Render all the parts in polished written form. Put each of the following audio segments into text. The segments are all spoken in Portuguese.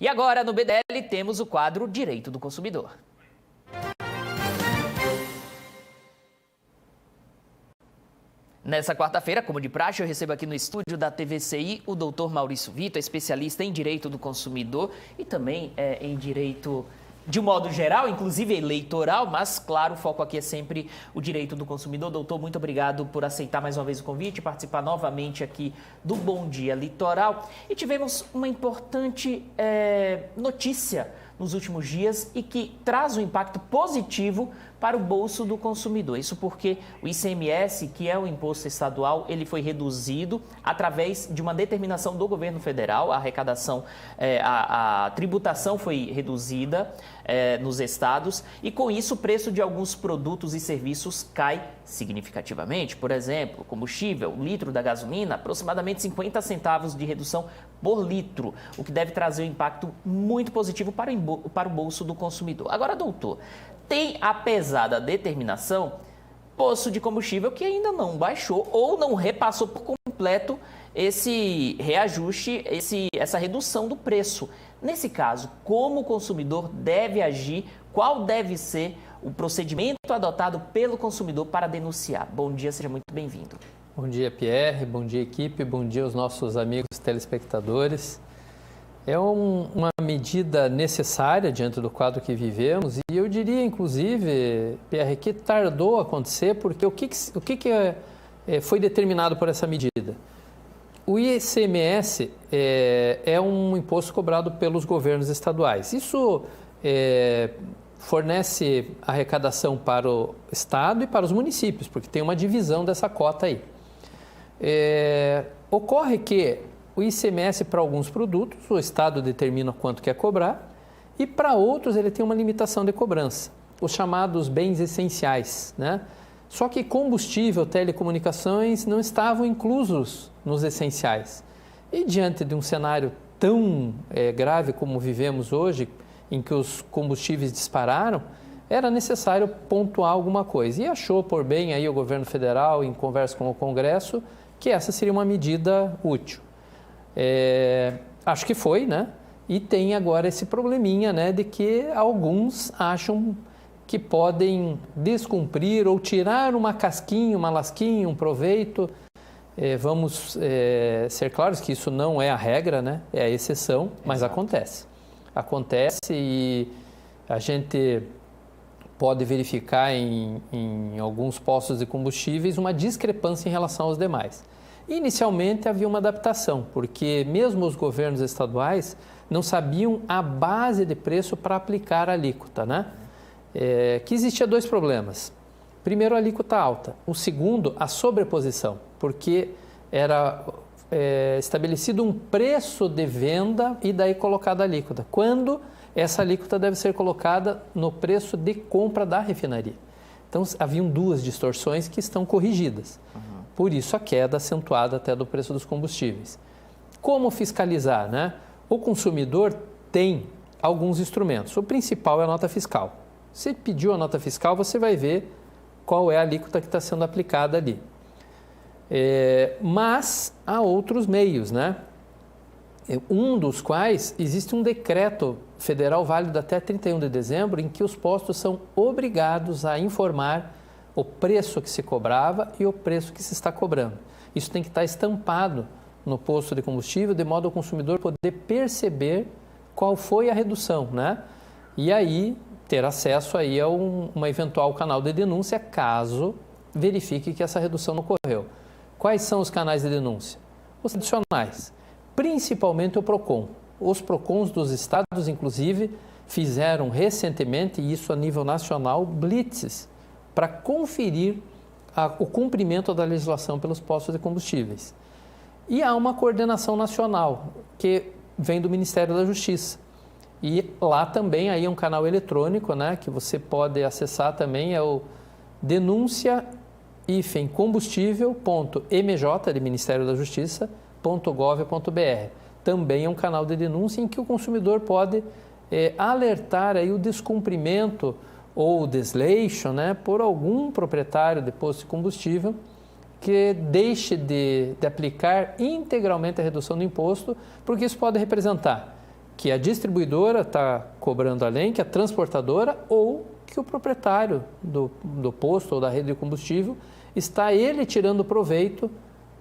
E agora, no BDL, temos o quadro Direito do Consumidor. Nessa quarta-feira, como de praxe, eu recebo aqui no estúdio da TVCI o Dr. Maurício Vitor, especialista em Direito do Consumidor e também em Direito de um modo geral, inclusive eleitoral, mas, claro, o foco aqui é sempre o direito do consumidor. Doutor, muito obrigado por aceitar mais uma vez o convite e participar novamente aqui do Bom Dia Litoral. E tivemos uma importante notícia nos últimos dias e que traz um impacto positivo para o bolso do consumidor. Isso porque o ICMS, que é o imposto estadual, ele foi reduzido através de uma determinação do governo federal. A arrecadação, a tributação foi reduzida nos estados e, com isso, o preço de alguns produtos e serviços cai significativamente. Por exemplo, combustível, o litro da gasolina, aproximadamente 50 centavos de redução por litro, o que deve trazer um impacto muito positivo para o bolso do consumidor. Agora, doutor, tem, apesar da determinação, posto de combustível que ainda não baixou ou não repassou por completo esse reajuste, essa redução do preço. Nesse caso, como o consumidor deve agir? Qual deve ser o procedimento adotado pelo consumidor para denunciar? Bom dia, seja muito bem-vindo. Bom dia, Pierre. Bom dia, equipe. Bom dia aos nossos amigos telespectadores. É uma medida necessária diante do quadro que vivemos e eu diria, inclusive, Pierre, que tardou a acontecer porque o que foi determinado por essa medida? O ICMS é um imposto cobrado pelos governos estaduais. Isso fornece arrecadação para o Estado e para os municípios, porque tem uma divisão dessa cota aí. Ocorre que o ICMS para alguns produtos, o Estado determina quanto quer cobrar e para outros ele tem uma limitação de cobrança, os chamados bens essenciais, né? Só que combustível, telecomunicações não estavam inclusos nos essenciais. E diante de um cenário tão grave como vivemos hoje, em que os combustíveis dispararam, era necessário pontuar alguma coisa. E achou por bem aí o governo federal, em conversa com o Congresso, que essa seria uma medida útil. Acho que foi, né? E tem agora esse probleminha, né, de que alguns acham que podem descumprir ou tirar uma casquinha, uma lasquinha, um proveito. Vamos ser claros que isso não é a regra, né? É a exceção, mas acontece. Acontece e a gente pode verificar em alguns postos de combustíveis uma discrepância em relação aos demais. Inicialmente havia uma adaptação, porque mesmo os governos estaduais não sabiam a base de preço para aplicar a alíquota, né? Que existia dois problemas. Primeiro, a alíquota alta. O segundo, a sobreposição, porque era estabelecido um preço de venda e daí colocada a alíquota, quando essa alíquota deve ser colocada no preço de compra da refinaria. Então, haviam duas distorções que estão corrigidas. Por isso, a queda acentuada até do preço dos combustíveis. Como fiscalizar, né? O consumidor tem alguns instrumentos. O principal é a nota fiscal. Você pediu a nota fiscal, você vai ver qual é a alíquota que está sendo aplicada ali. Mas há outros meios, né? Um dos quais existe um decreto federal válido até 31 de dezembro, em que os postos são obrigados a informar o preço que se cobrava e o preço que se está cobrando. Isso tem que estar estampado no posto de combustível, de modo ao consumidor poder perceber qual foi a redução, né? E aí ter acesso aí a uma eventual canal de denúncia, caso verifique que essa redução não ocorreu. Quais são os canais de denúncia? Os tradicionais, principalmente o PROCON. Os PROCONs dos estados, inclusive, fizeram recentemente, e isso a nível nacional, blitzes, para conferir o cumprimento da legislação pelos postos de combustíveis. E há uma coordenação nacional, que vem do Ministério da Justiça. E lá também aí é um canal eletrônico, né, que você pode acessar também, é o denuncia-combustível.mj, de Ministério da Justiça.gov.br. Também é um canal de denúncia em que o consumidor pode alertar aí o descumprimento ou desleixo, né, por algum proprietário de posto de combustível que deixe de aplicar integralmente a redução do imposto, porque isso pode representar que a distribuidora está cobrando além, que a transportadora ou que o proprietário do posto ou da rede de combustível está ele tirando proveito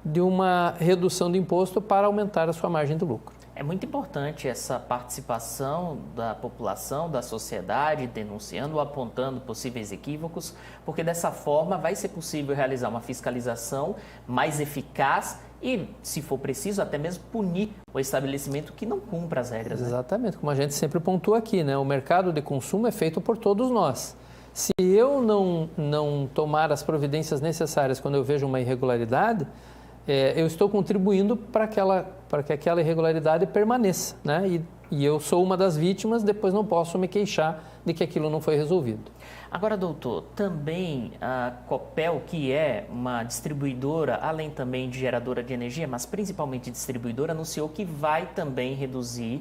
de uma redução de imposto para aumentar a sua margem de lucro. É muito importante essa participação da população, da sociedade, denunciando ou apontando possíveis equívocos, porque dessa forma vai ser possível realizar uma fiscalização mais eficaz e, se for preciso, até mesmo punir o estabelecimento que não cumpra as regras. Exatamente, como a gente sempre pontua aqui, né? O mercado de consumo é feito por todos nós. Se eu não tomar as providências necessárias quando eu vejo uma irregularidade, eu estou contribuindo para que aquela irregularidade permaneça, né? E eu sou uma das vítimas, depois não posso me queixar de que aquilo não foi resolvido. Agora, doutor, também a Copel, que é uma distribuidora, além também de geradora de energia, mas principalmente distribuidora, anunciou que vai também reduzir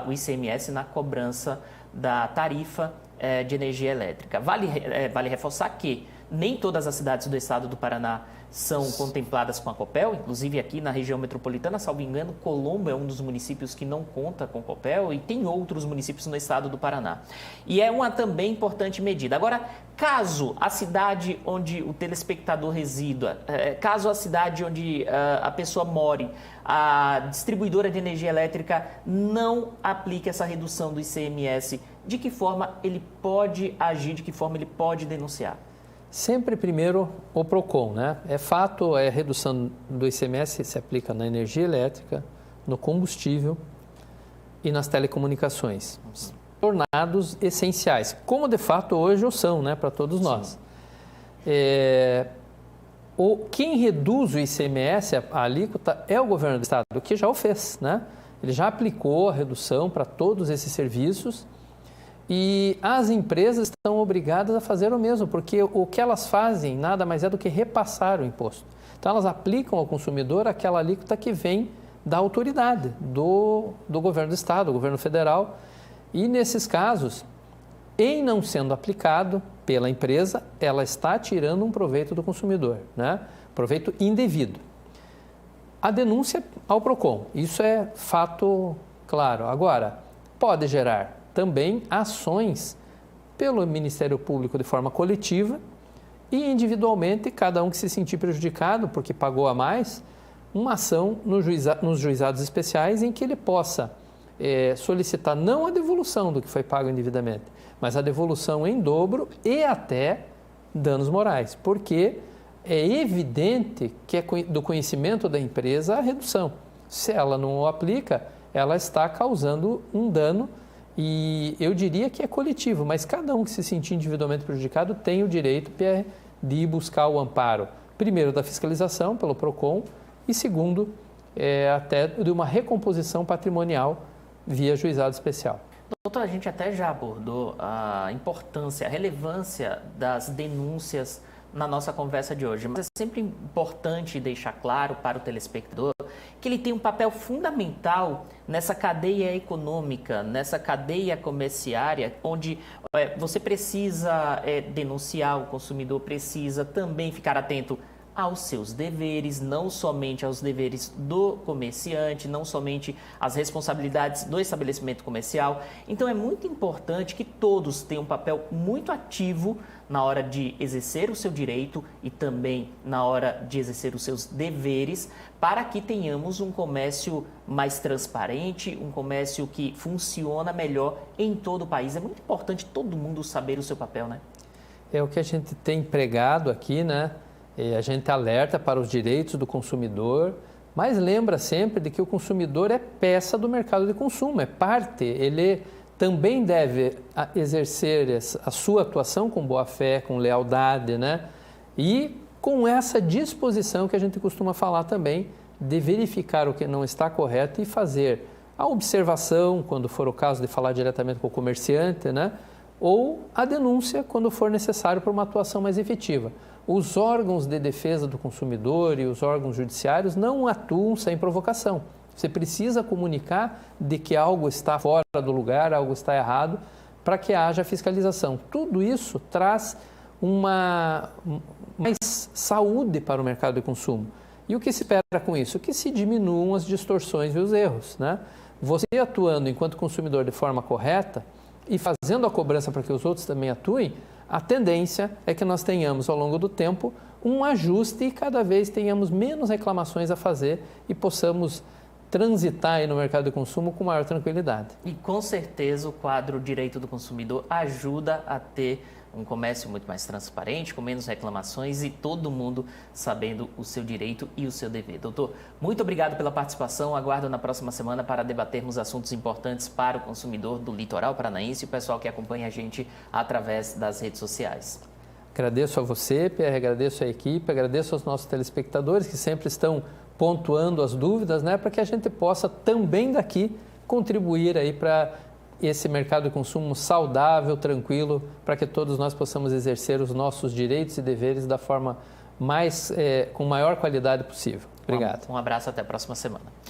o ICMS na cobrança da tarifa de energia elétrica. Vale reforçar que nem todas as cidades do estado do Paraná são contempladas com a Copel, inclusive aqui na região metropolitana, salvo engano, Colombo é um dos municípios que não conta com Copel e tem outros municípios no estado do Paraná. E é uma também importante medida. Agora, caso a cidade onde o telespectador resida, caso a cidade onde a pessoa more, a distribuidora de energia elétrica não aplique essa redução do ICMS, de que forma ele pode agir, de que forma ele pode denunciar? Sempre primeiro o PROCON, né? É fato, a redução do ICMS se aplica na energia elétrica, no combustível e nas telecomunicações, tornados essenciais, como de fato hoje o são, né, para todos nós. Quem reduz o ICMS, a alíquota, é o governo do estado, que já o fez, né? Ele já aplicou a redução para todos esses serviços. E as empresas estão obrigadas a fazer o mesmo, porque o que elas fazem nada mais é do que repassar o imposto. Então, elas aplicam ao consumidor aquela alíquota que vem da autoridade, do governo do estado, do governo federal. E, nesses casos, em não sendo aplicado pela empresa, ela está tirando um proveito do consumidor, né? Proveito indevido. A denúncia ao PROCON, isso é fato claro. Agora, pode gerar também ações pelo Ministério Público de forma coletiva e individualmente, cada um que se sentir prejudicado porque pagou a mais, uma ação nos juizados especiais em que ele possa solicitar não a devolução do que foi pago indevidamente, mas a devolução em dobro e até danos morais, porque é evidente que é do conhecimento da empresa a redução. Se ela não o aplica, ela está causando um dano. E eu diria que é coletivo, mas cada um que se sentir individualmente prejudicado tem o direito de ir buscar o amparo, primeiro da fiscalização pelo PROCON e segundo, até de uma recomposição patrimonial via juizado especial. Doutor, a gente até já abordou a importância, a relevância das denúncias na nossa conversa de hoje, mas é sempre importante deixar claro para o telespectador que ele tem um papel fundamental nessa cadeia econômica, nessa cadeia comerciária, onde você precisa denunciar, o consumidor precisa também ficar atento aos seus deveres, não somente aos deveres do comerciante, não somente às responsabilidades do estabelecimento comercial. Então é muito importante que todos tenham um papel muito ativo na hora de exercer o seu direito e também na hora de exercer os seus deveres, para que tenhamos um comércio mais transparente, um comércio que funciona melhor em todo o país. É muito importante todo mundo saber o seu papel, né? É o que a gente tem pregado aqui, né? A gente alerta para os direitos do consumidor, mas lembra sempre de que o consumidor é peça do mercado de consumo, é parte, ele também deve exercer a sua atuação com boa-fé, com lealdade, né? E com essa disposição que a gente costuma falar também, de verificar o que não está correto e fazer a observação, quando for o caso de falar diretamente com o comerciante, né? Ou a denúncia, quando for necessário para uma atuação mais efetiva. Os órgãos de defesa do consumidor e os órgãos judiciários não atuam sem provocação. Você precisa comunicar de que algo está fora do lugar, algo está errado, para que haja fiscalização. Tudo isso traz mais saúde para o mercado de consumo. E o que se espera com isso? Que se diminuam as distorções e os erros, né? você atuando enquanto consumidor de forma correta e fazendo a cobrança para que os outros também atuem, a tendência é que nós tenhamos ao longo do tempo um ajuste e cada vez tenhamos menos reclamações a fazer e possamos transitar aí no mercado de consumo com maior tranquilidade. E com certeza o quadro Direito do Consumidor ajuda a ter um comércio muito mais transparente, com menos reclamações e todo mundo sabendo o seu direito e o seu dever. Doutor, muito obrigado pela participação. Aguardo na próxima semana para debatermos assuntos importantes para o consumidor do litoral paranaense e o pessoal que acompanha a gente através das redes sociais. Agradeço a você, Pierre, agradeço a equipe, agradeço aos nossos telespectadores que sempre estão pontuando as dúvidas, né, para que a gente possa também daqui contribuir aí para esse mercado de consumo saudável, tranquilo, para que todos nós possamos exercer os nossos direitos e deveres da forma com maior qualidade possível. Obrigado. Um abraço, até a próxima semana.